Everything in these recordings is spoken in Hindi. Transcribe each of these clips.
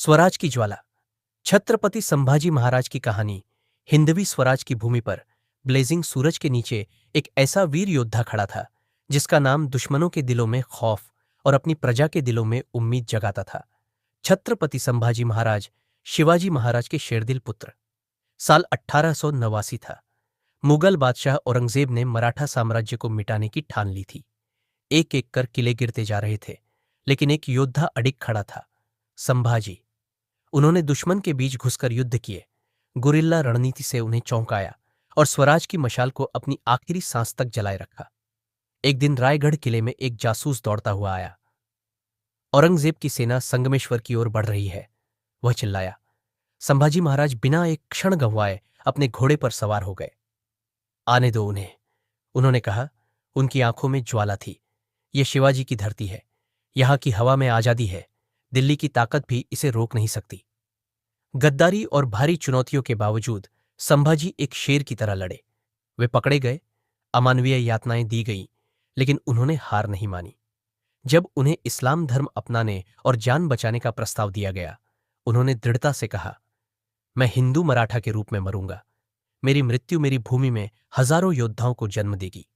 स्वराज की ज्वाला। छत्रपति संभाजी महाराज की कहानी। हिंदवी स्वराज की भूमि पर ब्लेजिंग सूरज के नीचे एक ऐसा वीर योद्धा खड़ा था जिसका नाम दुश्मनों के दिलों में खौफ और अपनी प्रजा के दिलों में उम्मीद जगाता था। छत्रपति संभाजी महाराज शिवाजी महाराज के शेरदिल पुत्र। साल 1889 था। मुगल बादशाह औरंगजेब ने मराठा साम्राज्य को मिटाने की ठान ली थी। एक एक कर किले गिरते जा रहे थे, लेकिन एक योद्धा अडिग खड़ा था, संभाजी। उन्होंने दुश्मन के बीच घुसकर युद्ध किए, गुरिल्ला रणनीति से उन्हें चौंकाया और स्वराज की मशाल को अपनी आखिरी सांस तक जलाए रखा। एक दिन रायगढ़ किले में एक जासूस दौड़ता हुआ आया। औरंगजेब की सेना संगमेश्वर की ओर बढ़ रही है, वह चिल्लाया। संभाजी महाराज बिना एक क्षण गंवाए अपने घोड़े पर सवार हो गए। आने दो उन्हें, उन्होंने कहा। उनकी आंखों में ज्वाला थी। ये शिवाजी की धरती है, यहां की हवा में आजादी है, दिल्ली की ताकत भी इसे रोक नहीं सकती। गद्दारी और भारी चुनौतियों के बावजूद संभाजी एक शेर की तरह लड़े। वे पकड़े गए, अमानवीय यातनाएं दी गईं, लेकिन उन्होंने हार नहीं मानी। जब उन्हें इस्लाम धर्म अपनाने और जान बचाने का प्रस्ताव दिया गया, उन्होंने दृढ़ता से कहा, मैं हिंदू मराठा के रूप में मरूंगा। मेरी मृत्यु मेरी भूमि में हजारों योद्धाओं को जन्म देगी।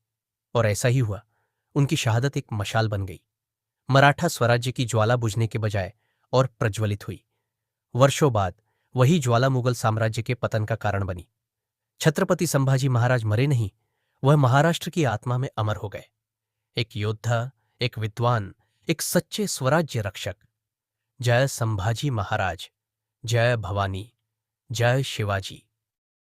और ऐसा ही हुआ। उनकी शहादत एक मशाल बन गई। मराठा स्वराज्य की ज्वाला बुझने के बजाय और प्रज्वलित हुई। वर्षों बाद वही ज्वाला मुगल साम्राज्य के पतन का कारण बनी। छत्रपति संभाजी महाराज मरे नहीं, वह महाराष्ट्र की आत्मा में अमर हो गए। एक योद्धा, एक विद्वान, एक सच्चे स्वराज्य रक्षक। जय संभाजी महाराज, जय भवानी, जय शिवाजी।